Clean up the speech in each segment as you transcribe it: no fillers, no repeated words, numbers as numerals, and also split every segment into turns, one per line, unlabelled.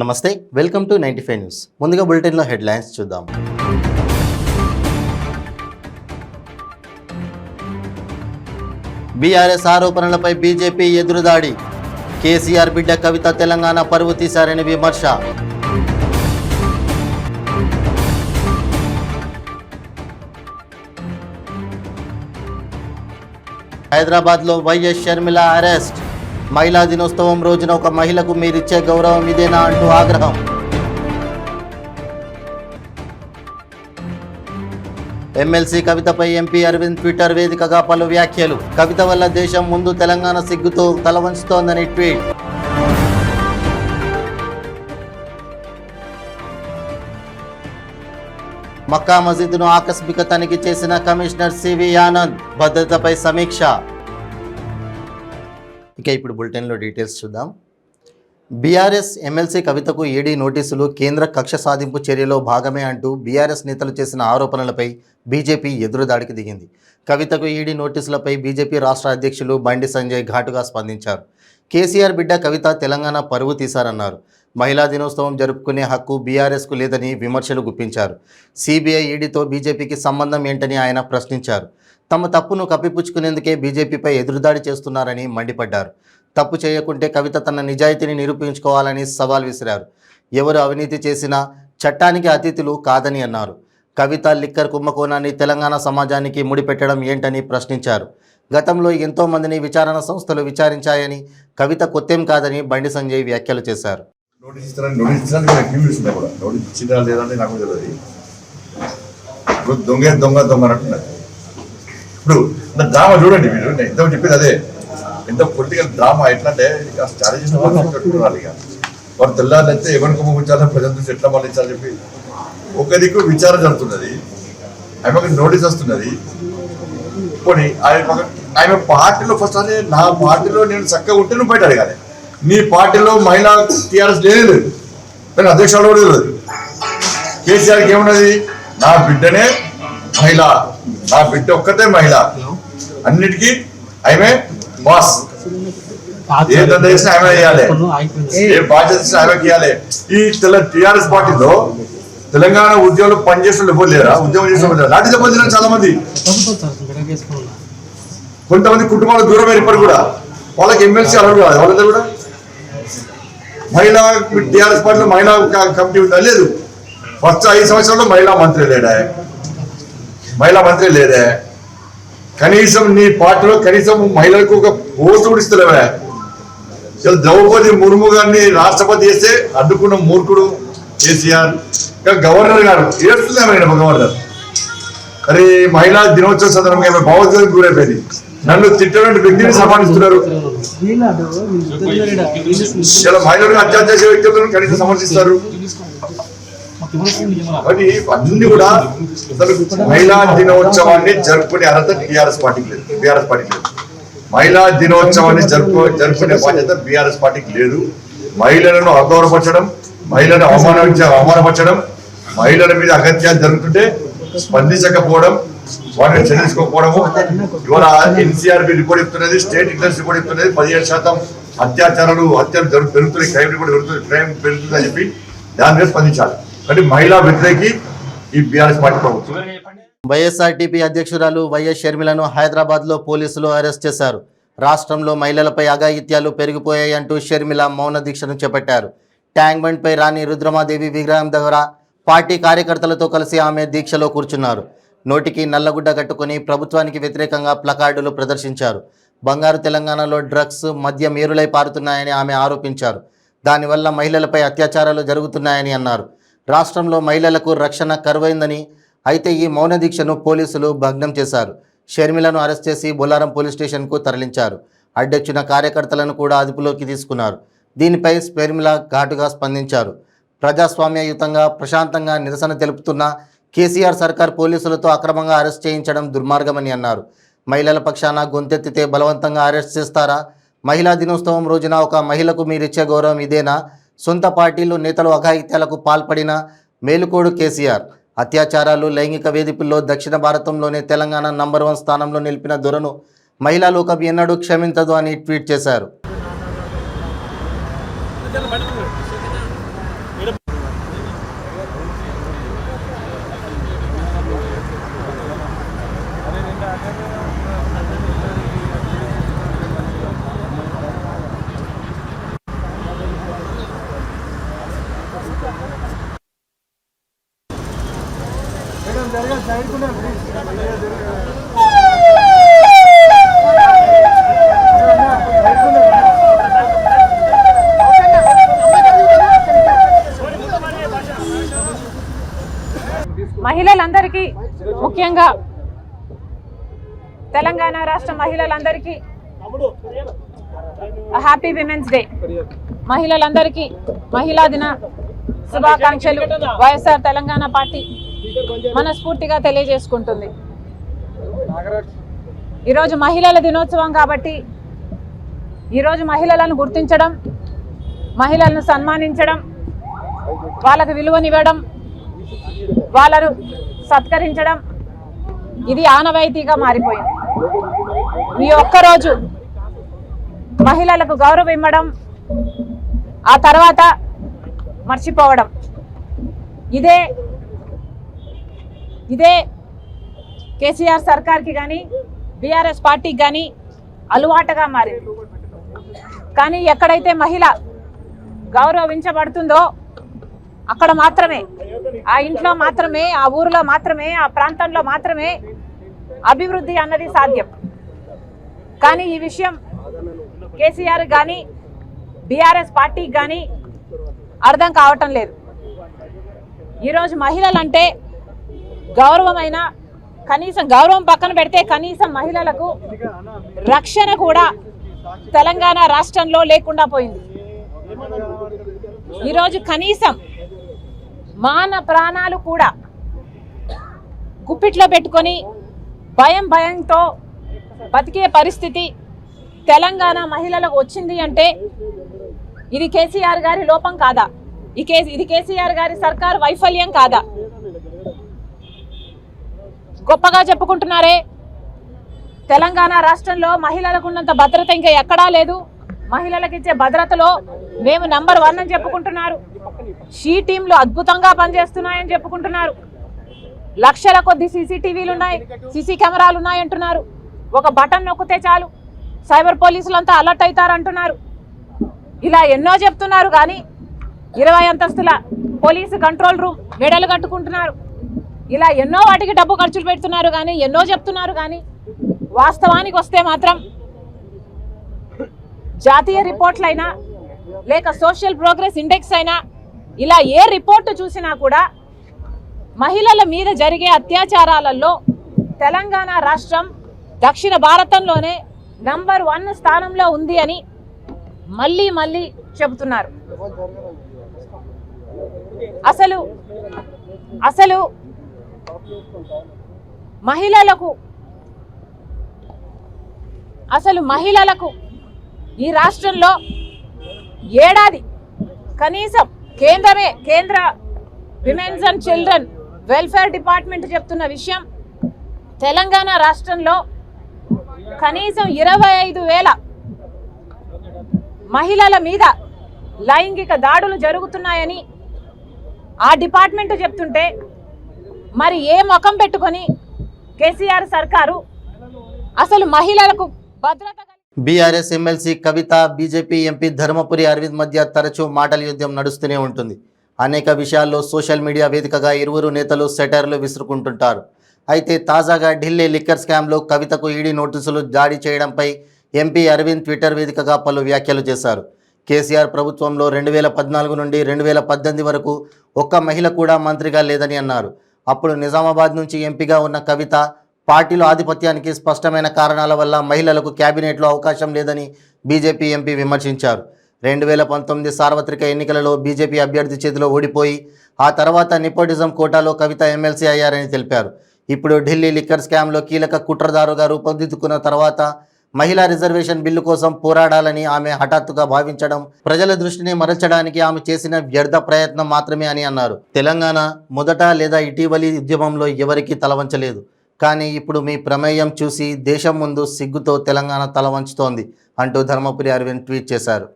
నమస్తే, welcome to 95 news. ముందుగా బులెటిన్లో హెడ్లైన్స్ చూద్దాం. బీఆర్ఎస్ ఆరోపణలపై బీజేపీ ఎదురుదాడి. కేసీఆర్ బిడ్డ కవిత తెలంగాణ పరువు తీశారని విమర్శ. హైదరాబాద్లో వైఎస్ షర్మిల అరెస్ట్. మహిళా దినోత్సవం రోజున ఒక మహిళకు మీరిచ్చే గౌరవం ఇదేనా అంటూ ఆగ్రహం. ఎమ్మెల్సీ కవితపై ఎంపీ అరవింద్ ట్విట్టర్ వేదికగా పలు వ్యాఖ్యలు. కవిత వల్ల దేశం ముందు తెలంగాణ సిగ్గుతో తలవంచుతోందని ట్వీట్. మక్కా మసీదును ఆకస్మిక తనిఖీ చేసిన కమిషనర్ సివి ఆనంద్. భద్రతపై సమీక్ష. ఇక ఇప్పుడు బులెటిన్లో డీటెయిల్స్ చూద్దాం. బీఆర్ఎస్ ఎమ్మెల్సీ కవితకు ఈడీ నోటీసులు కేంద్ర కక్ష సాధింపు చర్యలో భాగమే అంటూ బీఆర్ఎస్ నేతలు చేసిన ఆరోపణలపై బీజేపీ ఎదురుదాడికి దిగింది. కవితకు ఈడీ నోటీసులపై బీజేపీ రాష్ట్ర అధ్యక్షులు బండి సంజయ్ ఘాటుగా స్పందించారు. కేసీఆర్ బిడ్డ కవిత తెలంగాణ పరువు తీశారన్నారు. మహిళా దినోత్సవం జరుపుకునే హక్కు బీఆర్ఎస్కు లేదని విమర్శలు గుప్పించారు. సిబిఐ ఈడీతో బీజేపీకి సంబంధం ఏంటని ఆయన ప్రశ్నించారు. తమ తప్పును కప్పిపుచ్చుకునేందుకే బీజేపీపై ఎదురుదాడి చేస్తున్నారని మండిపడ్డారు. తప్పు చేయకుంటే కవిత తన నిజాయితీని నిరూపించుకోవాలని సవాల్ విసిరారు. ఎవరు అవినీతి చేసినా చట్టానికి అతిథులు కాదని అన్నారు. కవిత లిక్కర్ కుంభకోణాన్ని తెలంగాణ సమాజానికి ముడిపెట్టడం ఏంటని ప్రశ్నించారు. గతంలో ఎంతో మందిని విచారణ సంస్థలు విచారించాయని, కవిత కొత్తేం కాదని బండి సంజయ్ వ్యాఖ్యలు చేశారు.
ఇప్పుడు డ్రామా చూడండి, మీరు ఎంత చెప్పేది అదే. ఎంత పొలిటికల్ డ్రామా ఎట్లా అంటే స్ట్రాటజీ పెట్టుకోవాలి. ఇక వారు తెల్లారైతే ఎవరి కొమ్మ ఉంచాలని ప్రజల నుంచి ఎట్లా మళ్ళించాలని చెప్పి ఒక దిక్కు విచారణ జరుగుతున్నది. ఆమెకు నోటీస్ వస్తున్నది. పోనీ ఆమె పార్టీలో ఫస్ట్ అదే, నా పార్టీలో నేను చక్కగా ఉంటే నువ్వు బయట అడగాలి. నీ పార్టీలో మహిళా టీఆర్ఎస్ లేదు, నేను అధ్యక్షుడు కూడా తెలియదు. కేసీఆర్కి ఏమున్నది, నా బిడ్డనే మహిళ, నా బిడ్డ ఒక్కతే మహిళ, అన్నిటికీ ఆమె బాస్. ఏ దండ చేసినా ఆమె చేయాలి, ఏ బాధ్యత చేసినా ఆమెకి ఇవ్వాలి. ఈ టీఆర్ఎస్ పార్టీలో తెలంగాణ ఉద్యోగులు పనిచేసిన ఎవరు లేరా? ఉద్యోగం చేసిన లాంటి దెబ్బతిన చాలా మంది, కొంతమంది కుటుంబాలకు దూరం అయినప్పుడు కూడా వాళ్ళకి ఎమ్మెల్సీ అలవాటు కాదు. వాళ్ళందరూ కూడా మహిళా టీఆర్ఎస్ పార్టీలో మహిళా కమిటీ ఉందా? లేదు. ఫస్ట్ 5 సంవత్సరాల్లో మహిళా మంత్రి లేదే. కనీసం నీ పార్టీలో కనీసం మహిళలకు ఒక పోస్టు కూడా ఇస్తలేవే. ద్రౌపది ముర్ము గారిని రాష్ట్రపతి చేస్తే అడ్డుకున్న మూర్ఖుడు కేసీఆర్. గవర్నర్ గారు ఏడుస్తున్నాయి. గవర్నర్ మరి మహిళా దినోత్సవ సందర్భంగా భావోద్వేగం గురైపోయింది. నన్ను తిట్టటువంటి వ్యక్తిని సన్మానిస్తున్నారు. ఇలా మహిళలను హత్య చేసే వ్యక్తులను కనీసం సమర్థిస్తారు. అన్ని కూడా మహిళా దినోత్సవాన్ని జరుపుకునే అర్హత టీఆర్ఎస్ పార్టీకి లేదు. మహిళా దినోత్సవాన్ని జరుపుకునే బాధ్యత బీఆర్ఎస్ పార్టీకి లేదు. మహిళలను అగౌరవపరచడం, మహిళలను అవమానపరచడం, మహిళల మీద అగత్యాలు జరుగుతుంటే స్పందించకపోవడం, వాటిని చెల్లించుకోకపోవడము. ఇవాళ ఎన్సీఆర్బీ రిపోర్ట్ చెప్తున్నది, స్టేట్ ఇంటెలిజెన్స్ రిపోర్ట్ చెప్తున్నది 17% హత్యలు పెరుగుతున్నాయి, క్రైమ్ పెరుగుతుందని చెప్పి దాని మీద స్పందించాలి. అంటే మహిళా వ్యతిరేకి ఈ బీఆర్ఎస్ పార్టీ ప్రభుత్వం.
వైఎస్ఆర్టీపీ అధ్యక్షురాలు వైఎస్ షర్మిలను హైదరాబాద్లో పోలీసులు అరెస్ట్ చేశారు. రాష్ట్రంలో మహిళలపై అఘాయిత్యాలు పెరిగిపోయాయంటూ షర్మిల మౌన దీక్షను చేపట్టారు. ట్యాంక్ బండ్పై రాణి రుద్రమాదేవి విగ్రహం దగ్గర పార్టీ కార్యకర్తలతో కలిసి ఆమె దీక్షలో కూర్చున్నారు. నోటికి నల్లగుడ్డ కట్టుకుని ప్రభుత్వానికి వ్యతిరేకంగా ప్లకార్డులు ప్రదర్శించారు. బంగారు తెలంగాణలో డ్రగ్స్, మద్యం ఏరులై పారుతున్నాయని ఆమె ఆరోపించారు. దానివల్ల మహిళలపై అత్యాచారాలు జరుగుతున్నాయని అన్నారు. రాష్ట్రంలో మహిళలకు రక్షణ కరువైందని, అయితే ఈ మౌన దీక్షను పోలీసులు భగ్నం చేశారు. షర్మిలను అరెస్ట్ చేసి బొల్లారం పోలీస్ స్టేషన్కు తరలించారు. అడ్డొచ్చిన కార్యకర్తలను కూడా అదుపులోకి తీసుకున్నారు. దీనిపై షర్మిల ఘాటుగా స్పందించారు. ప్రజాస్వామ్యయుతంగా ప్రశాంతంగా నిరసన తెలుపుతున్న కేసీఆర్ సర్కార్ పోలీసులతో అక్రమంగా అరెస్ట్ చేయించడం దుర్మార్గమని అన్నారు. మహిళల పక్షాన గొంతెత్తితే బలవంతంగా అరెస్ట్ చేస్తారా? మహిళా దినోత్సవం రోజున ఒక మహిళకు మీరిచ్చే గౌరవం ఇదేనా? సొంత పార్టీలు నేతలు అఘాయిత్యాలకు పాల్పడిన మేలుకోడు కేసీఆర్. అత్యాచారాలు, లైంగిక వేధింపుల్లో దక్షిణ భారతంలోనే తెలంగాణ నంబర్ 1 స్థానంలో నిలిపిన దొరను మహిళా లోకం ఎన్నడూ క్షమించదు అని ట్వీట్ చేశారు.
మహిళలందరికీ ముఖ్యంగా తెలంగాణ రాష్ట్ర మహిళలందరికీ హ్యాపీ విమెన్స్ డే. మహిళలందరికీ మహిళా దిన శుభాకాంక్షలు వైఎస్ఆర్ తెలంగాణ పార్టీ మనస్ఫూర్తిగా తెలియజేసుకుంటుంది. ఈరోజు మహిళల దినోత్సవం కాబట్టి ఈరోజు మహిళలను గుర్తించడం, మహిళలను సన్మానించడం, వాళ్ళకు విలువనివ్వడం, వాళ్ళను సత్కరించడం ఇది ఆనవాయితీగా మారిపోయింది. ఈ ఒక్కరోజు మహిళలకు గౌరవం ఇవ్వడం, ఆ తర్వాత మర్చిపోవడం, ఇదే కేసీఆర్ సర్కార్కి కానీ బీఆర్ఎస్ పార్టీకి కానీ అలవాటుగా మారింది. కానీ ఎక్కడైతే మహిళ గౌరవించబడుతుందో అక్కడ మాత్రమే, ఆ ఇంట్లో మాత్రమే, ఆ ఊరిలో మాత్రమే, ఆ ప్రాంతంలో మాత్రమే అభివృద్ధి అన్నది సాధ్యం. కానీ ఈ విషయం కేసీఆర్ కానీ బీఆర్ఎస్ పార్టీకి కానీ అర్థం కావటం లేదు. ఈరోజు మహిళలంటే గౌరవమైన, కనీసం గౌరవం పక్కన పెడితే కనీసం మహిళలకు రక్షణ కూడా తెలంగాణ రాష్ట్రంలో లేకుండా పోయింది. ఈరోజు కనీసం మాన ప్రాణాలు కూడా గుప్పిట్లో పెట్టుకొని భయంతో బతికే పరిస్థితి తెలంగాణ మహిళలకు వచ్చింది అంటే ఇది కేసీఆర్ గారి లోపం కాదా? ఇది కేసీఆర్ గారి సర్కార్ వైఫల్యం కాదా? గొప్పగా చెప్పుకుంటున్నారే తెలంగాణ రాష్ట్రంలో మహిళలకు ఉన్నంత భద్రత ఇంకా ఎక్కడా లేదు, మహిళలకు ఇచ్చే భద్రతలో మేము నంబర్ 1 అని చెప్పుకుంటున్నారు. షీ టీంలు అద్భుతంగా పనిచేస్తున్నాయని చెప్పుకుంటున్నారు. లక్షల కొద్ది సీసీటీవీలు ఉన్నాయి, సీసీ కెమెరాలు ఉన్నాయంటున్నారు. ఒక బటన్ నొక్కితే చాలు సైబర్ పోలీసులంతా అలర్ట్ అవుతారంటున్నారు. ఇలా ఎన్నో చెప్తున్నారు. కానీ 20 అంతస్తుల పోలీసు కంట్రోల్ రూమ్ మెడలు కట్టుకుంటున్నారు. ఇలా ఎన్నో వాటికి డబ్బు ఖర్చులు పెడుతున్నారు. కానీ ఎన్నో చెప్తున్నారు. కానీ వాస్తవానికి వస్తే మాత్రం జాతీయ రిపోర్ట్లైనా లేక సోషల్ ప్రోగ్రెస్ ఇండెక్స్ అయినా ఇలా ఏ రిపోర్టు చూసినా కూడా మహిళల మీద జరిగే అత్యాచారాలలో తెలంగాణ రాష్ట్రం దక్షిణ భారతంలోనే నంబర్ 1 స్థానంలో ఉంది అని మళ్ళీ చెబుతున్నారు. అసలు మహిళలకు ఈ రాష్ట్రంలో ఏడాది కనీసం కేంద్ర women's and children welfare department చెప్తున్న విషయం, తెలంగాణ రాష్ట్రంలో కనీసం 25,000 మహిళల మీద లైంగిక దాడులు జరుగుతున్నాయని ఆ డిపార్ట్మెంట్ చెప్తుంటే మరి ఏ ముఖం పెట్టుకొని కేసీఆర్ సర్కారు అసలు మహిళలకు భద్రత?
బీఆర్ఎస్ ఎమ్మెల్సీ కవిత, బీజేపీ ఎంపీ ధర్మపురి అరవింద్ మధ్య తరచూ మాటల యుద్ధం నడుస్తూనే ఉంటుంది. అనేక విషయాల్లో సోషల్ మీడియా వేదికగా ఇరువురు నేతలు సెటైర్లు విసురుకుంటుంటారు. అయితే తాజాగా ఢిల్లీ లిక్కర్ స్కామ్లో కవితకు ఈడీ నోటీసులు జారీ చేయడంపై ఎంపీ అరవింద్ ట్విట్టర్ వేదికగా పలు వ్యాఖ్యలు చేశారు. కేసీఆర్ ప్రభుత్వంలో 2014 నుండి 2018 వరకు ఒక్క మహిళ కూడా మంత్రిగా లేదని అన్నారు. అప్పుడు నిజామాబాద్ నుంచి ఎంపీగా ఉన్న కవిత పార్టీలో ఆధిపత్యానికి స్పష్టమైన కారణాల వల్ల మహిళలకు క్యాబినెట్లో అవకాశం లేదని బీజేపీ ఎంపీ విమర్శించారు. 2019 సార్వత్రిక ఎన్నికలలో బీజేపీ అభ్యర్థి చేతిలో ఓడిపోయి ఆ తర్వాత నెపోటిజం కోటాలో కవిత ఎమ్మెల్సీ అయ్యారని తెలిపారు. ఇప్పుడు ఢిల్లీ లిక్కర్ స్కామ్లో కీలక కుట్రదారుగా రూపొందించుకున్న తర్వాత మహిళా రిజర్వేషన్ బిల్లు కోసం పోరాడాలని ఆమె హఠాత్తుగా భావించడం ప్రజల దృష్టిని మరల్చడానికి ఆమె చేసిన వ్యర్థ ప్రయత్నం మాత్రమే అని అన్నారు. తెలంగాణ మొదట లేదా ఇటీవలి ఉద్యమంలో ఎవరికీ తలవంచలేదు. కానీ ఇప్పుడు మీ ప్రమేయం చూసి దేశం ముందు సిగ్గుతో తెలంగాణ తలవంచుతోంది అంటూ ధర్మపురి అరవింద్ ట్వీట్ చేశారు.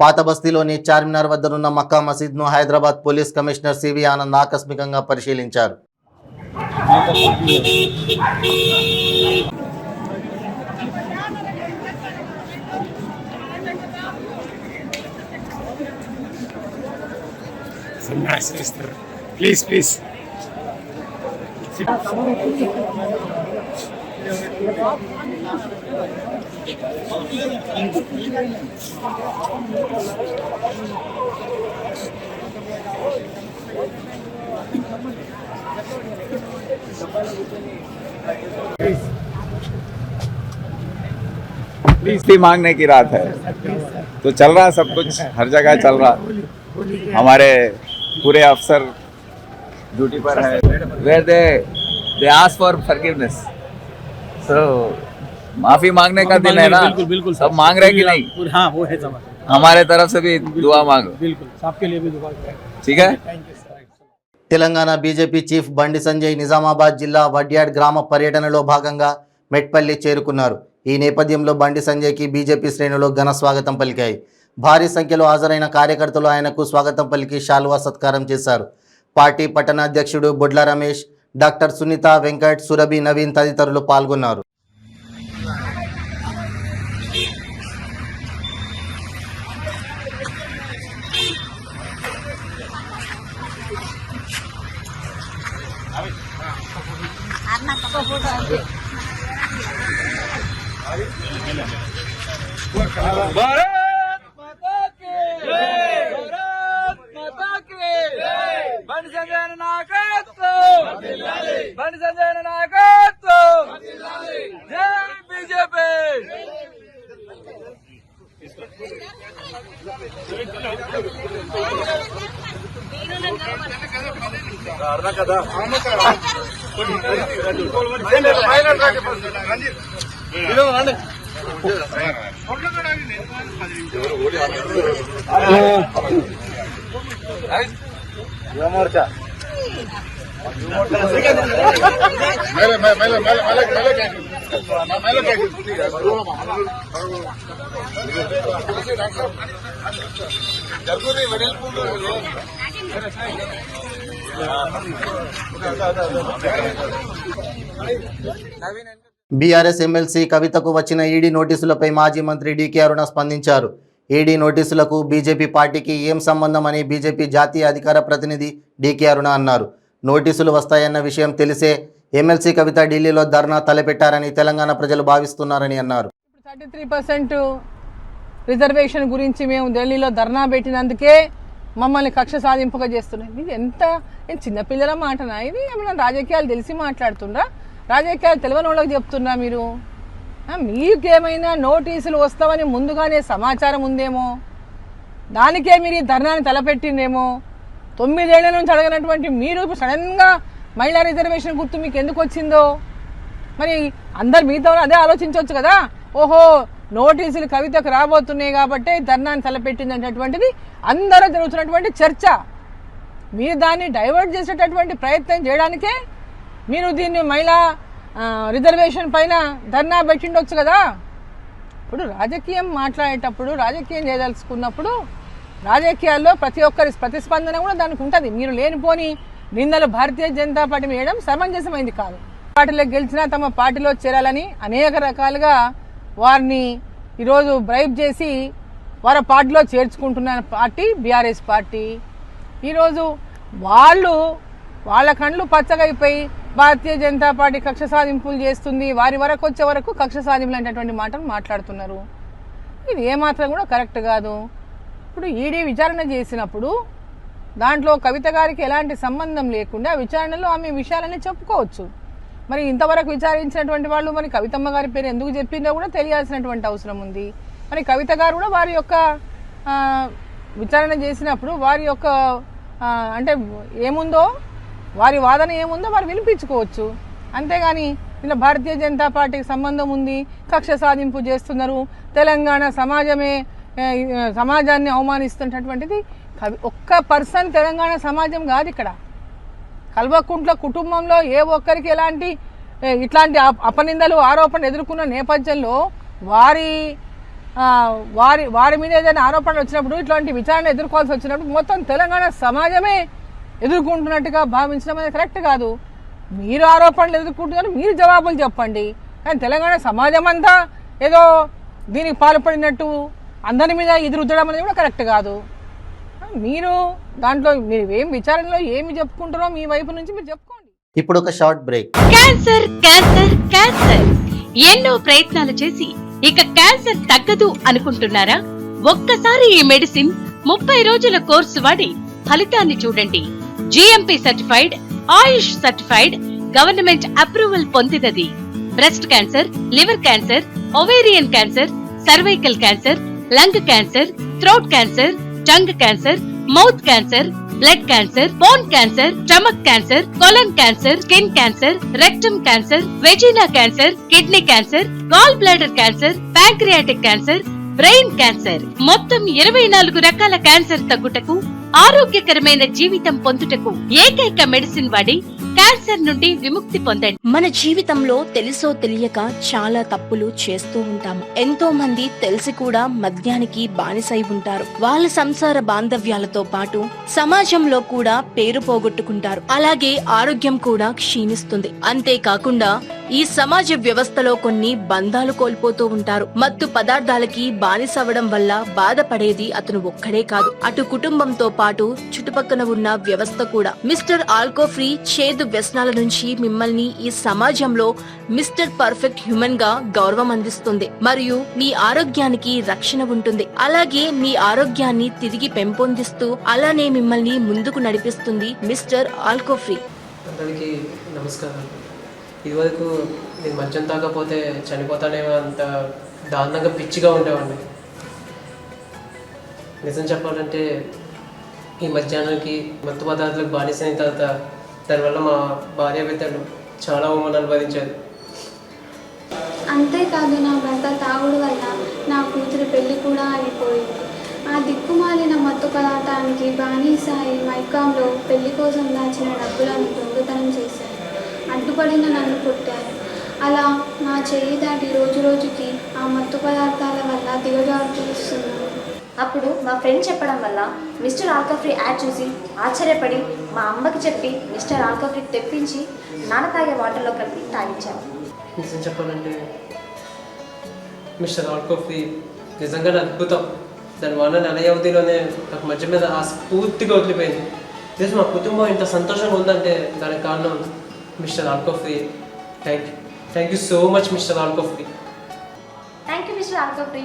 పాత బస్తీలోని చార్మినార్ వద్దనున్న మక్కా మసీద్ను Hyderabad police commissioner C V Anand ఆకస్మికంగా పరిశీలించారు.
Please.
भी मांगने की रात है तो चल रहा सब कुछ, हर जगह चल रहा. हमारे पूरे अफसर ड्यूटी पर है. Where they ask for forgiveness. So माफी मांगने का दिन है ना.
बिल्कुल
सब मांग रहे कि नहीं?
हाँ वो है सब.
हमारे तरफ से भी दुआ मांगो.
बिल्कुल आपके लिए भी दुआ करें.
ठीक है.
తెలంగాణ బీజేపీ చీఫ్ బండి సంజయ్ నిజామాబాద్ జిల్లా వడ్యాడ్ గ్రామ పర్యటనలో భాగంగా మెట్పల్లి చేరుకున్నారు. ఈ నేపథ్యంలో బండి సంజయ్కి బీజేపీ శ్రేణులు ఘన స్వాగతం పలికాయి. భారీ సంఖ్యలో హాజరైన కార్యకర్తలు ఆయనకు స్వాగతం పలికి శాలువా సత్కారం చేశారు. పార్టీ పట్టణాధ్యక్షుడు బొడ్ల రమేష్, డాక్టర్ సునీత, వెంకట్, సురభి, నవీన్ తదితరులు పాల్గొన్నారు. బీఆర్ఎస్ ఎమ్మెల్సీ కవితకు వచ్చిన ఈడీ నోటీసులపై మాజీ మంత్రి డీకే అరుణ స్పందించారు. ఈడీ నోటీసులకు బీజేపీ పార్టీకి ఏం సంబంధం అని బీజేపీ జాతీయ అధికార ప్రతినిధి డీకే అరుణ అన్నారు. నోటీసులు వస్తాయన్న విషయం తెలిసే ఎమ్మెల్సీ కవిత ఢిల్లీలో ధర్నా తలపెట్టారని తెలంగాణ ప్రజలు భావిస్తున్నారని అన్నారు.
33% రిజర్వేషన్ గురించి మేము ఢిల్లీలో ధర్నా పెట్టినందుకే మమ్మల్ని కక్ష సాధింపుగా చేస్తున్నాయి. ఇది ఎంత చిన్నపిల్లల మాటనా? ఇది ఏమన్నా రాజకీయాలు తెలిసి మాట్లాడుతుండ్రా? రాజకీయాలు తెలియని వాళ్ళకి చెప్తున్నా మీరు? మీకేమైనా నోటీసులు వస్తామని ముందుగానే సమాచారం ఉందేమో, దానికే మీరు ఈ ధర్నాన్ని తలపెట్టిందేమో. 9 ఏళ్ల నుంచి అడగనటువంటి మీరు సడన్గా మహిళా రిజర్వేషన్ గుర్తు మీకు ఎందుకు వచ్చిందో మరి అందరు మీతో అదే ఆలోచించవచ్చు కదా. ఓహో, నోటీసులు కవితకు రాబోతున్నాయి కాబట్టి ధర్నాన్ని తలపెట్టింది అనేటటువంటిది అందరూ జరుగుతున్నటువంటి చర్చ. మీరు దాన్ని డైవర్ట్ చేసేటటువంటి ప్రయత్నం చేయడానికే మీరు దీన్ని మహిళా రిజర్వేషన్ పైన ధర్నా పెట్టిండొచ్చు కదా. ఇప్పుడు రాజకీయం మాట్లాడేటప్పుడు, రాజకీయం చేయదలుచుకున్నప్పుడు రాజకీయాల్లో ప్రతి ఒక్కరి ప్రతిస్పందన కూడా దానికి ఉంటుంది. మీరు లేనిపోని నిందలు భారతీయ జనతా పార్టీ వేయడం సమంజసమైంది కాదు. పార్టీలో గెలిచినా తమ పార్టీలో చేరాలని అనేక రకాలుగా వారిని ఈరోజు బ్రైబ్ చేసి వారి పార్టీలో చేర్చుకుంటున్న పార్టీ బీఆర్ఎస్ పార్టీ. ఈరోజు వాళ్ళ కండ్లు పచ్చగైపోయి భారతీయ జనతా పార్టీ కక్ష సాధింపులు చేస్తుంది, వారి వరకు వచ్చే వరకు కక్ష సాధింపులు అనేటటువంటి మాటలు మాట్లాడుతున్నారు. ఇది ఏమాత్రం కూడా కరెక్ట్ కాదు. ఇప్పుడు ఈడీ విచారణ చేసినప్పుడు దాంట్లో కవిత గారికి ఎలాంటి సంబంధం లేకుండా విచారణలో ఆమె విషయాలన్నీ చెప్పుకోవచ్చు. మరి ఇంతవరకు విచారించినటువంటి వాళ్ళు మరి కవితమ్మ గారి పేరు ఎందుకు చెప్పిందో కూడా తెలియాల్సినటువంటి అవసరం ఉంది. మరి కవిత గారు కూడా వారి యొక్క విచారణ చేసినప్పుడు వారి యొక్క అంటే ఏముందో, వారి వాదన ఏముందో వారు వినిపించుకోవచ్చు. అంతేగాని ఇలా భారతీయ జనతా పార్టీకి సంబంధం ఉంది, కక్ష సాధింపు చేస్తున్నారు, తెలంగాణ సమాజాన్ని అవమానిస్తున్నటువంటిది ఒక్క పర్సన్ తెలంగాణ సమాజం కాదు. ఇక్కడ కల్వకుంట్ల కుటుంబంలో ఏ ఒక్కరికి ఇట్లాంటి అపనిందలు, ఆరోపణలు ఎదుర్కొన్న నేపథ్యంలో వారి వారి మీద ఏదైనా ఆరోపణలు వచ్చినప్పుడు ఇట్లాంటి విచారణ ఎదుర్కోవాల్సి వచ్చినప్పుడు మొత్తం తెలంగాణ సమాజమే ఎదుర్కొంటున్నట్టుగా భావించడం అనేది కరెక్ట్ కాదు. మీరు ఆరోపణలు ఎదుర్కొంటున్నారు, మీరు జవాబులు చెప్పండి. కానీ తెలంగాణ సమాజం అంతా ఏదో దీనికి పాల్పడినట్టు అందరి మీద ఎదురుద్దడం అనేది కూడా కరెక్ట్ కాదు. మీరు దాంట్లో మీరు ఏం విచారణలో ఏమి చెప్పుకుంటారో మీ వైపు నుంచి మీరు చెప్పుకోండి.
ఇప్పుడు ఒక short break.
Cancer cancer cancer ఎన్నో ప్రయత్నాలు చేసి ఇక క్యాన్సర్ తగ్గదు అనుకుంటున్నారా? ఒక్కసారి ఈ మెడిసిన్ 30 రోజుల కోర్సు వాడి ఫలితాన్ని చూడండి. GMP certified, Ayush certified, government approval పొందినది. Breast cancer, liver cancer, ovarian cancer, cervical cancer, lung cancer, throat cancer, tongue cancer, mouth cancer, blood cancer, bone cancer, stomach cancer, colon cancer, skin cancer, rectum cancer, vagina cancer, kidney cancer, gall bladder cancer, pancreatic cancer, brain cancer, మొత్తం 24 రకాల cancer తగ్గుటకు, ఆరోగ్యకరమైన జీవితం పొందుటకు ఏకైక medicine వాడి cancer నుండి విముక్తి పొందండి.
మన జీవితంలో తెలుసో తెలియక చాలా తప్పులు చేస్తూ ఉంటాము. ఎంతో మంది తెలిసి కూడా మద్యానికి బానిసై ఉంటారు. వాళ్ళ సంసార బాంధవ్యాలతో పాటు సమాజంలో కూడా పేరు పోగొట్టుకుంటారు. అలాగే ఆరోగ్యం కూడా క్షీణిస్తుంది. అంతేకాకుండా ఈ సమాజ వ్యవస్థలో కొన్ని బంధాలు కోల్పోతూ ఉంటారు. మత్తు పదార్థాలకి బానిసవడం వల్ల బాధపడేది అతను ఒక్కడే కాదు, అటు కుటుంబంతో పాటు చుట్టుపక్కల ఉన్న వ్యవస్థ కూడా. మిస్టర్ ఆల్కో ఫ్రీ చేదు వ్యసనాల నుంచి మిమ్మల్ని ఈ సమాజంలో మిస్టర్ పర్ఫెక్ట్ హ్యూమన్ గా గౌరవం అందిస్తుంది మరియు మీ ఆరోగ్యానికి రక్షణ ఉంటుంది. అలాగే మీ ఆరోగ్యాన్ని తిరిగి పెంపొందిస్తూ అలానే మిమ్మల్ని ముందుకు నడిపిస్తుంది మిస్టర్ ఆల్కో ఫ్రీ.
అందరికీ నమస్కారం. ఇదివరకు నేను మద్యం తాగకపోతే చనిపోతానేమో అంత దారుణంగా పిచ్చిగా ఉండేవాడిని. నిజం చెప్పాలంటే ఈ మధ్యాహ్నానికి మత్తు పదార్థాలకు బానిసైన తర్వాత దానివల్ల మా భార్య బిడ్డలు చాలా అవమానాలు భరించారు.
అంతేకాదు నా భర్త తాగుడు వల్ల నా కూతురి పెళ్లి కూడా అయిపోయింది. ఆ దిక్కుమాలిన మత్తు పదార్థానికి బానిసాయి మైకాంలో పెళ్లి కోసం దాచిన డబ్బులను దొంగతనం చేశారు. అడ్డుపడిన నన్ను కొట్టారు. అలా నా చేయి దాటి రోజు రోజుకి ఆ మత్తు పదార్థాల వల్ల దిగజారుతున్నాను.
అప్పుడు మా ఫ్రెండ్ చెప్పడం వల్ల మిస్టర్ ఆల్కో ఫ్రీ యాడ్ చూసి ఆశ్చర్యపడి మా అమ్మకి చెప్పి మిస్టర్ ఆల్కో ఫ్రీ తెప్పించి నాన్న తాగే వాటర్లో కలిపి తాగించాము.
నిజం చెప్పాలంటే మిస్టర్ ఆల్కో ఫ్రీ నిజంగా అద్భుతం. దానివల్ల నెల వ్యవధిలోనే నాకు మధ్య మీద ఆ స్ఫూర్తిగా వదిలిపోయింది. ప్లస్ మా కుటుంబం ఇంత సంతోషంగా ఉందంటే దానికి కారణం mister Alco free. Thank you so much mister Alco free.
Thank you mister Alco free.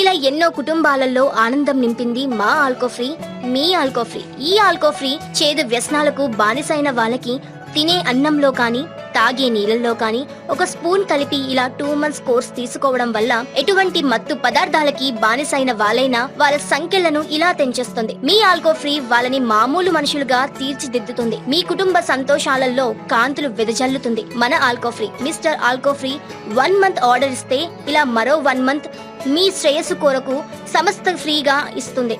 ఇలా ఎన్నో కుటుంబాలలో ఆనందం నింపింది మా ఆల్కో ఫ్రీ, మీ ఆల్కో ఫ్రీ. ఈ ఆల్కో ఫ్రీ చేదు వ్యసనాలకు బానిసైన వాళ్ళకి తినే అన్నంలో కానీ తాగే నీళ్ళల్లో కానీ ఒక స్పూన్ కలిపి ఇలా 2 months కోర్స్ తీసుకోవడం వల్ల ఎటువంటి మత్తు పదార్థాలకి బానిసైన వాళ్ళైనా వాళ్ళ సంఖ్యలను ఇలా తెంచేస్తుంది. మీ ఆల్కో ఫ్రీ వాళ్ళని మామూలు మనుషులుగా తీర్చిదిద్దుతుంది. మీ కుటుంబ సంతోషాలలో కాంతులు వెదజల్లుతుంది. మన Alco free mister Alco free 1 month order ఇస్తే ఇలా మరో 1 month మీ శ్రేయస్సు కొరకు సమస్త ఫ్రీగా ఇస్తుంది.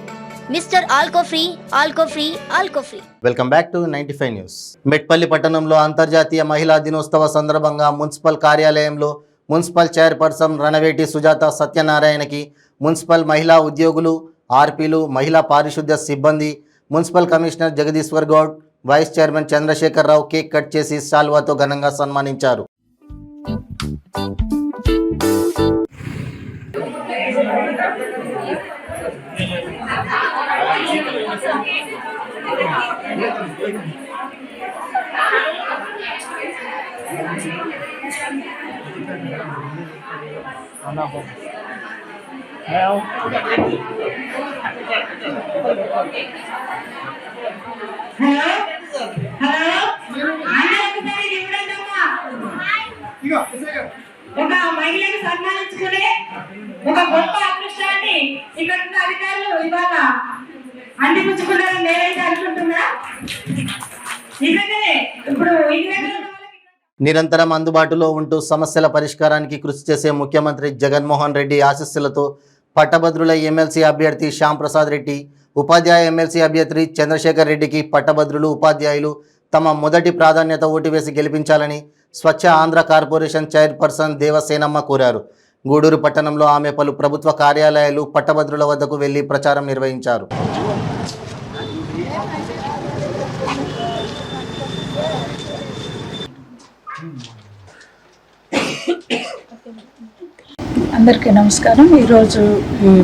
Mister Alco free, Alco free, Alco free.
Welcome back to 95 news. Metpally పట్టణంలో అంతర్జాతీయ మహిళా దినోత్సవ సందర్భంగా మున్సిపల్ కార్యాలయంలో మున్సిపల్ చైర్పర్సన్ రణవేటి సుజాత సత్యనారాయణకి మున్సిపల్ మహిళా ఉద్యోగులు, ఆర్పీలు, మహిళా పారిశుద్ధ్య సిబ్బంది, municipal commissioner Jagadeeshwar Goud, vice chairman Chandrashekar Rao cake cut చేసి శాల్వాతో ఘనంగా సన్మానించారు.
ఒక మహిళను సన్మానించుకునే ఒక గొప్ప అదృష్టాన్ని ఇక్కడ ఉన్న అధికారులు ఇవాళ అందిపుచ్చుకున్నారని నేనైతే అనుకుంటున్నా. నిజంగానే ఇప్పుడు
నిరంతరం అందుబాటులో ఉంటూ సమస్యల పరిష్కారానికి కృషి చేసే ముఖ్యమంత్రి జగన్మోహన్ రెడ్డి ఆశీస్సులతో పట్టభద్రుల ఎమ్మెల్సీ అభ్యర్థి శ్యామ్ ప్రసాద్ రెడ్డి, ఉపాధ్యాయ ఎమ్మెల్సీ అభ్యర్థి చంద్రశేఖర్ రెడ్డికి పట్టభద్రులు, ఉపాధ్యాయులు తమ మొదటి ప్రాధాన్యత ఓటు వేసి గెలిపించాలని స్వచ్ఛ ఆంధ్ర కార్పొరేషన్ చైర్పర్సన్ దేవసేనమ్మ కోరారు. గూడూరు పట్టణంలో ఆమె పలు ప్రభుత్వ కార్యాలయాలు పట్టభద్రుల వద్దకు వెళ్లి ప్రచారం నిర్వహించారు.
అందరికీ నమస్కారం. ఈరోజు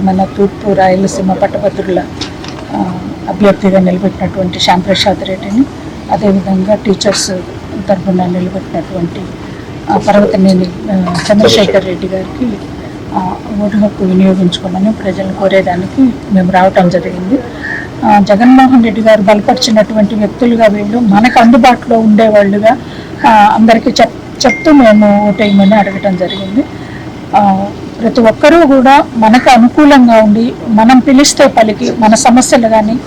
మన తూర్పు రాయలసీమ పట్టభద్రుల అభ్యర్థిగా నిలబెట్టినటువంటి శ్యాంప్రసాద్ రెడ్డిని, అదేవిధంగా టీచర్స్ తరఫున నిలబెట్టినటువంటి పర్వతనేని చంద్రశేఖర్ రెడ్డి గారికి ఓటు హక్కు వినియోగించుకోమని ప్రజలను కోరేదానికి మేము రావటం జరిగింది. జగన్మోహన్ రెడ్డి గారు బలపరిచినటువంటి వ్యక్తులుగా వీళ్ళు మనకు అందుబాటులో ఉండేవాళ్ళుగా అందరికీ చెప్తూ మేము ఓటేయమని అడగటం జరిగింది. ప్రతి ఒక్కరూ కూడా మనకు అనుకూలంగా ఉండి మనం పిలిస్తే పలికి మన సమస్యలు కానీ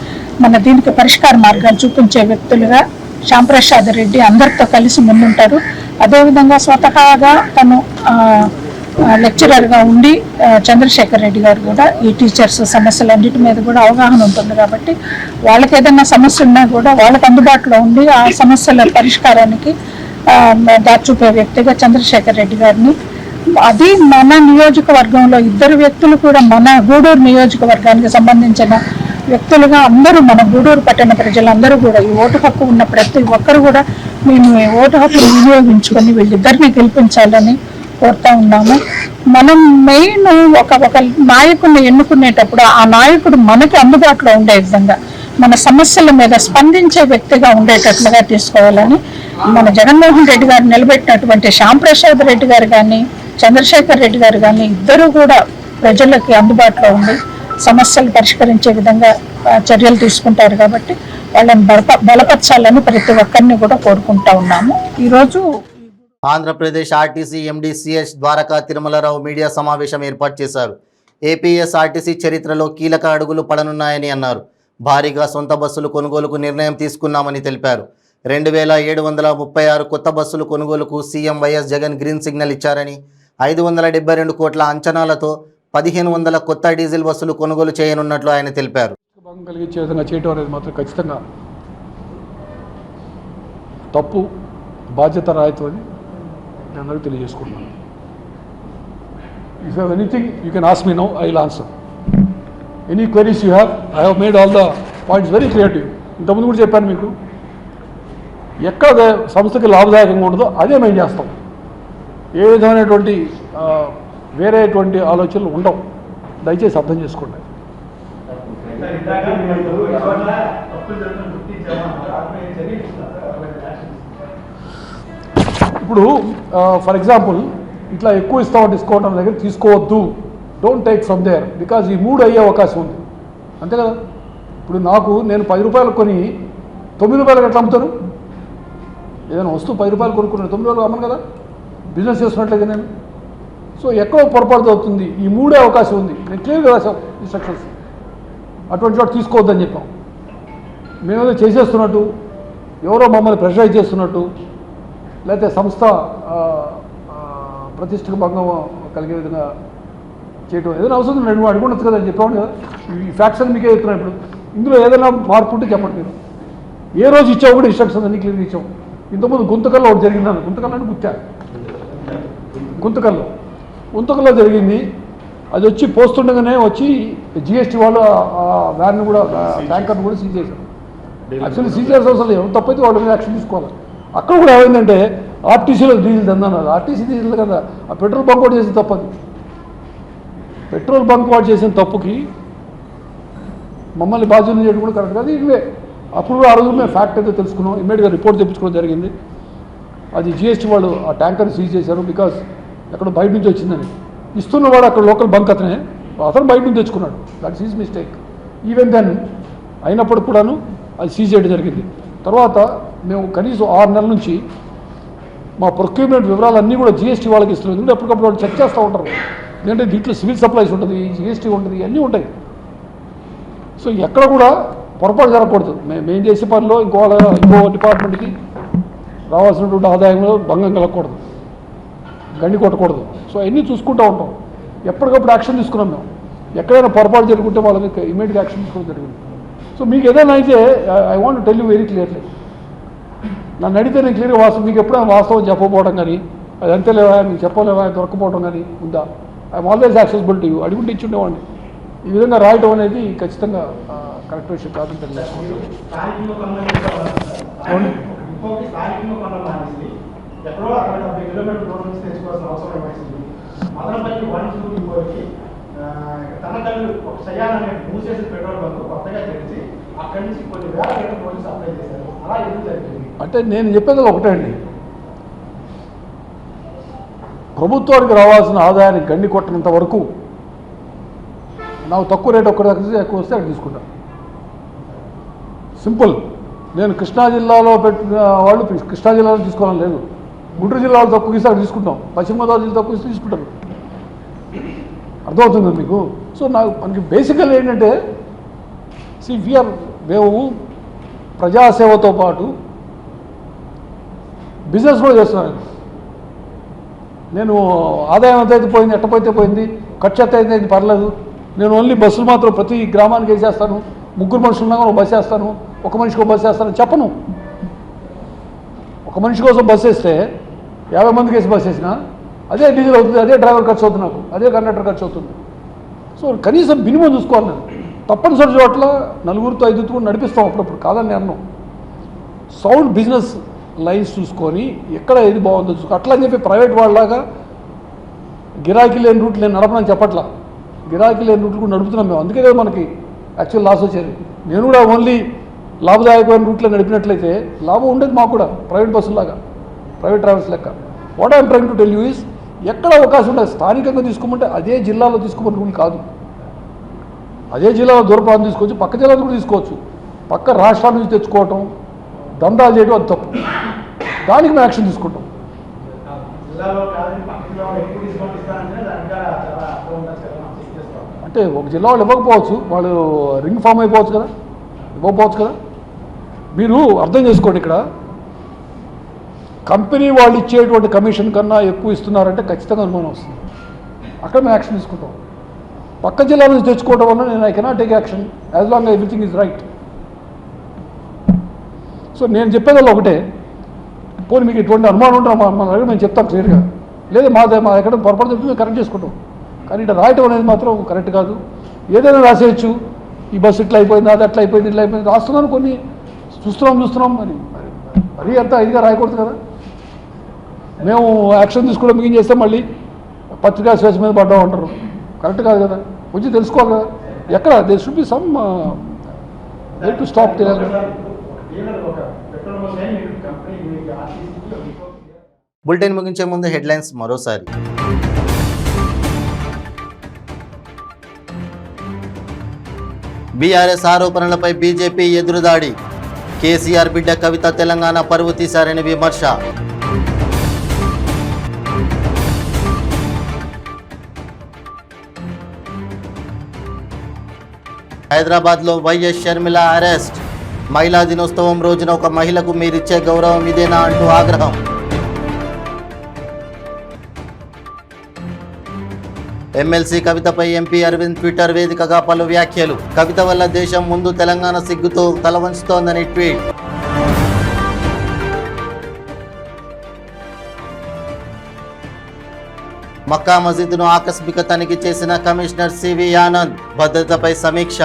మన దీనికి పరిష్కార మార్గాలు చూపించే వ్యక్తులుగా శ్యాంప్రసాద్ రెడ్డి అందరితో కలిసి ముందుంటారు. అదేవిధంగా స్వతహాగా తను లెక్చరర్గా ఉండి చంద్రశేఖర్ రెడ్డి గారు కూడా ఈ టీచర్స్ సమస్యలన్నిటి మీద కూడా అవగాహన ఉంటుంది కాబట్టి వాళ్ళకి ఏదైనా సమస్య ఉన్నా కూడా వాళ్ళకి అందుబాటులో ఉండి ఆ సమస్యల పరిష్కారానికి దారి చూపే వ్యక్తిగా చంద్రశేఖర్ రెడ్డి గారిని, అది మన నియోజకవర్గంలో ఇద్దరు వ్యక్తులు కూడా మన గూడూరు నియోజకవర్గానికి సంబంధించిన వ్యక్తులుగా అందరూ మన గూడూరు పట్టణ ప్రజలందరూ కూడా ఈ ఓటు హక్కు ఉన్న ప్రతి ఒక్కరు కూడా మేము ఓటు హక్కు వినియోగించుకొని వీళ్ళిద్దరిని గెలిపించాలని కోరుతా ఉన్నాము. మనం మెయిన్ ఒక నాయకుడిని ఎన్నుకునేటప్పుడు ఆ నాయకుడు మనకి అందుబాటులో ఉండే విధంగా మన సమస్యల మీద స్పందించే వ్యక్తిగా ఉండేటట్లుగా తీసుకోవాలని మన జగన్మోహన్ రెడ్డి గారు నిలబెట్టినటువంటి శ్యాంప్రసాద్ రెడ్డి గారు కానీ చంద్రశేఖర్ రెడ్డి గారు కానీ ఇద్దరు కూడా ప్రజలకి అందుబాటులో ఉండి సమస్యలు పరిష్కరించే విధంగా చర్యలు తీసుకుంటారు కాబట్టి వాళ్ళని బలపరచాలని ప్రతి ఒక్కరిని కూడా కోరుకుంటా ఉన్నాము. ఈరోజు
Andhra Pradesh RTC MD C S Dwaraka Tirumala Rao media సమావేశం ఏర్పాటు చేశారు. ఏపీఎస్ఆర్టీసీ చరిత్రలో కీలక అడుగులు పడనున్నాయని అన్నారు. భారీగా సొంత బస్సులు కొనుగోలుకు నిర్ణయం తీసుకున్నామని తెలిపారు. 2736 కొత్త బస్సులు కొనుగోలుకు CM YS Jagan green signal ఇచ్చారని, 572 కోట్ల అంచనాలతో 1500 కొత్త డీజిల్ బస్సులు కొనుగోలు చేయనున్నట్లు ఆయన తెలిపారు.
భంగం కలిగించే విధంగా చేయడం అనేది మాత్రం ఖచ్చితంగా తప్పు, బాధ్యత రాయితీ అని నేను అందరికీ తెలియజేసుకుంటున్నాను. If you have anything you can ask me now, I will answer. Any queries you have, I have made all the points very creative. ఇంతకుముందు కూడా చెప్పాను మీకు, ఎక్కడ సంస్థకి లాభదాయకంగా ఉండదో అదే మేము చేస్తాం. ఏ విధమైనటువంటి వేరేటువంటి ఆలోచనలు ఉండవు, దయచేసి అర్థం చేసుకోండి. ఇప్పుడు ఫర్ ఎగ్జాంపుల్ ఇట్లా ఎక్కువ ఇస్తాం డిస్కౌంట్ అన్న దగ్గర తీసుకోవద్దు, don't take from there, because ఈ 3 అయ్యే అవకాశం ఉంది, అంతే కదా. ఇప్పుడు నేను 10 రూపాయలు కొని 9 రూపాయలకు ఎట్లా అమ్ముతాను? ఏదైనా వస్తువు 10 రూపాయలు కొనుక్కున్నాను, 9 రూపాయలు అమ్మను కదా, బిజినెస్ చేస్తున్నట్లయితే నేను. సో ఎక్కడో పొరపాటు అవుతుంది, ఈ 3 అవకాశం ఉంది. నేను క్లియర్గా రాసాం ఇన్స్ట్రక్షన్స్, అటువంటి చోట తీసుకోవద్దని చెప్పాం. మేమేదో చేసేస్తున్నట్టు, ఎవరో మమ్మల్ని ప్రెషరైజ్ చేస్తున్నట్టు, లేకపోతే సంస్థ ప్రతిష్టకు భంగం కలిగే విధంగా చేయటం ఏదైనా అవసరం నేను అడుగుండొచ్చు కదా అని చెప్పాను కదా. ఈ ఫ్యాక్ట్స్ అని మీకే చెప్తున్నాను. ఇప్పుడు ఇందులో ఏదైనా మార్పు ఉంటే చెప్పండి. మీరు ఏ రోజు ఇచ్చావు కూడా ఇన్స్ట్రక్షన్స్ అన్ని క్లియర్గా ఇచ్చాం. ఇంతకుముందు గుంతకల్లో ఒకటి జరిగిందని, గుంతకల్లో అంటే గుంతకల్లో జరిగింది. అది వచ్చి పోస్తుండగానే వచ్చి జిఎస్టీ వాళ్ళు ఆ వ్యాన్ కూడా ట్యాంకర్ను కూడా సీజ్ చేశారు. యాక్చువల్లీ సీజ్ చేయాల్సిన అవసరం లేదు, తప్పైతే వాళ్ళ మీద యాక్షన్ తీసుకోవాలి. అక్కడ కూడా ఏమైందంటే ఆర్టీసీలో డీజిల్ దందన్నారు. ఆర్టీసీ డీజిల్ కదా, ఆ పెట్రోల్ బంక్ వాడు చేసిన తప్పది. పెట్రోల్ బంక్ వాడు చేసిన తప్పుకి మమ్మల్ని బాధ్యులు చేయడం కూడా కరెక్ట్ కాదు. ఇవే అప్పుడు కూడా ఆ రోజు మేము ఫ్యాక్ట్ అయితే తెలుసుకున్నాం, ఇమ్మీడియట్గా రిపోర్ట్ తెప్పించుకోవడం జరిగింది. అది జిఎస్టీ వాళ్ళు ఆ ట్యాంకర్ సీజ్ చేశారు, బికాజ్ ఎక్కడ బయట నుంచి వచ్చిందని. ఇస్తున్నవాడు అక్కడ లోకల్ బంక్ అతను బయట నుంచి తెచ్చుకున్నాడు. That's is mistake. Even then అయినప్పుడు కూడాను అది సీజ్ చేయడం జరిగింది. తర్వాత మేము కనీసం 6 నెలల నుంచి మా ప్రొక్యూర్మెంట్ వివరాలన్నీ కూడా జిఎస్టీ వాళ్ళకి ఇస్తున్నాం. ఎందుకంటే ఎప్పటికప్పుడు వాళ్ళు చెక్ చేస్తూ ఉంటారు. ఎందుకంటే దీంట్లో సివిల్ సప్లైస్ ఉంటుంది, జిఎస్టీ ఉంటుంది, ఇవన్నీ ఉంటాయి. సో ఎక్కడ కూడా పొరపాటు జరగకూడదు. మేము చేసే పనిలో ఇంకో డిపార్ట్మెంట్కి రావాల్సినటువంటి ఆదాయంలో భంగం కలగకూడదు, గండి కొట్టకూడదు. సో అవన్నీ చూసుకుంటూ ఉంటాం. ఎప్పటికప్పుడు యాక్షన్ తీసుకున్నాం మేము. ఎక్కడైనా పొరపాటు జరుగుతుంటే వాళ్ళ మీద ఇమీడియట్గా యాక్షన్ తీసుకోవడం జరిగింది. సో మీకు ఏదైనా అయితే I want tell you very clearly. నన్ను అడిగితే నేను క్లియర్గా మీకు ఎప్పుడైనా వాస్తవం చెప్పకపోవడం కానీ, అది అంతే లేవా, మీకు చెప్పలేవా, దొరకపోవడం కానీ ఉందా? I'm always accessible to you. అడుగుంటే ఇచ్చి ఉండేవాడిని. ఈ విధంగా రాయటం అనేది ఖచ్చితంగా కరెక్ట్ విషయం కాదని తెలియజేసుకుంటాను. అంటే నేను చెప్పేది ఒకటే అండి, ప్రభుత్వానికి రావాల్సిన ఆదాయాన్ని గండి కొట్టినంత వరకు నాకు తక్కువ రేటు ఒక్కడి దగ్గర ఎక్కువ వస్తే అక్కడ తీసుకుంటాను. సింపుల్. నేను కృష్ణా జిల్లాలో పెట్టిన వాళ్ళు కృష్ణా జిల్లాలో తీసుకోవాలని లేదు. గుంటూరు జిల్లాలో తక్కువ ఇస్తే అక్కడ తీసుకుంటాం. పశ్చిమ గోదావరి జిల్లా తక్కువ ఇస్తే తీసుకుంటారు. అర్థమవుతుంది మీకు? సో మనకి బేసికల్ ఏంటంటే మేము ప్రజాసేవతో పాటు బిజినెస్ కూడా చేస్తున్నాను. నేను ఆదాయం ఎంతైతే పోయింది, ఎట్టపోతే పోయింది, ఖర్చు ఎంత అయితే పర్లేదు. నేను ఓన్లీ బస్సులు మాత్రం ప్రతి గ్రామానికి వేసేస్తాను. 3 మనుషులు ఉన్నా ఒక బస్సు వేస్తాను, ఒక మనిషికి ఒక బస్సు వేస్తాను చెప్పను. ఒక మనిషి కోసం బస్సు వేస్తే 50 మందికి వేసి బస్సు వేసినా అదే డీజిల్ అవుతుంది, అదే డ్రైవర్ ఖర్చు అవుతుంది, నాకు అదే కండక్టర్ ఖర్చు అవుతుంది. సో కనీసం మినిమం చూసుకోవాలి. నేను తప్పనిసరి చోట్ల 4-5 కూడా నడిపిస్తాం అప్పుడప్పుడు, కాదని అన్నాం. సౌండ్ బిజినెస్ లైన్స్ చూసుకొని ఎక్కడ ఏది బాగుందో చూసుకో. అట్లా అని చెప్పి ప్రైవేట్ వాళ్ళలాగా గిరాకీ లేని రూట్లు నేను నడపనని చెప్పట్లా. గిరాకీ లేని రూట్లు కూడా నడుపుతున్నాం మేము. అందుకే కదా మనకి యాక్చువల్ లాస్ వచ్చేది. నేను కూడా ఓన్లీ లాభదాయకమైన రూట్లో నడిపినట్లయితే లాభం ఉండేది మాకు కూడా, ప్రైవేట్ బస్సులాగా, ప్రైవేట్ ట్రావెల్స్ లెక్క. What I'm trying to tell you is, ఎక్కడ అవకాశం ఉండదు స్థానికంగా తీసుకోమంటే అదే జిల్లాలో తీసుకోమని రూల్ కాదు. అదే జిల్లాలో దూరప్రాంతం తీసుకోవచ్చు, పక్క జిల్లాలో కూడా తీసుకోవచ్చు. పక్క రాష్ట్రాల నుంచి తెచ్చుకోవటం, దందాలు చేయడం అది తప్పు. దానికి మేము యాక్షన్ తీసుకుంటాం. అంటే ఒక జిల్లా వాళ్ళు ఇవ్వకపోవచ్చు, వాళ్ళు రింగ్ ఫామ్ అయిపోవచ్చు కదా, ఇవ్వకపోవచ్చు కదా. మీరు అర్థం చేసుకోండి, ఇక్కడ కంపెనీ వాళ్ళు ఇచ్చేటువంటి కమిషన్ కన్నా ఎక్కువ ఇస్తున్నారంటే ఖచ్చితంగా అనుమానం వస్తుంది. అక్కడ మేము యాక్షన్ తీసుకుంటాం. పక్క జిల్లా నుంచి తెచ్చుకోవడం వల్ల నేను I cannot take action as long everything is right. So నేను చెప్పేది ఒకటే, పోనీ మీకు ఎటువంటి అనుమానం ఉంటే మన దగ్గర మేము చెప్తాం క్లియర్గా. లేదు మా ఎక్కడ పొరపాటు చెప్తే మేము కరెక్ట్ చేసుకుంటాం. కానీ ఇట్లా రాయటం అనేది మాత్రం కరెక్ట్ కాదు. ఏదైనా రాసేయచ్చు, ఈ బస్సు ఇట్లా అయిపోయింది, అది అట్లా అయిపోయింది, ఇట్లా అయిపోయింది రాస్తున్నాను. కొన్ని చూస్తున్నాం మరీ అంత ఇదిగా రాయకూడదు కదా. మేము యాక్షన్ తీసుకోవడం మిగిలిన చేస్తే మళ్ళీ పత్రికా స్వేచ్ఛ మీద పడ్డాం అంటారు. కరెక్ట్ కాదు కదా, వచ్చి తెలుసుకోవాలి కదా. ఎక్కడ there should be some way to stop.
Bulletin ముగించే ముందు హెడ్లైన్స్ మరోసారి. బీఆర్ఎస్ ఆరోపణలపై బీజేపీ ఎదురుదాడి. కేసీఆర్ బిడ్డ కవిత తెలంగాణ పరువు తీశారని విమర్శ. హైదరాబాద్లో వైఎస్ షర్మిల అరెస్ట్. మహిళా దినోత్సవం రోజున ఒక మహిళకు మీరిచ్చే గౌరవం ఇదేనా అంటూ ఆగ్రహం. ఎమ్మెల్సీ కవితపై ఎంపీ అరవింద్ ట్విట్టర్ వేదికగా పలు వ్యాఖ్యలు. కవిత వల్ల దేశం ముందు తెలంగాణ సిగ్గుతో తలవంచుతోందని ట్వీట్. మక్కా మసీదును ఆకస్మిక తనిఖీ చేసిన కమిషనర్ సివి ఆనంద్. భద్రతపై సమీక్ష.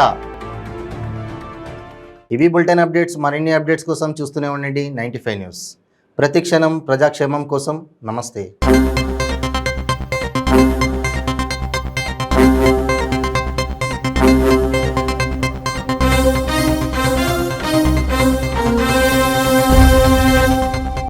ఇవి బులెటిన్ అప్డేట్స్. మరిన్ని అప్డేట్స్ కోసం చూస్తూనే ఉండండి 95 న్యూస్. ప్రతిక్షణం ప్రజాక్షేమం కోసం. నమస్తే.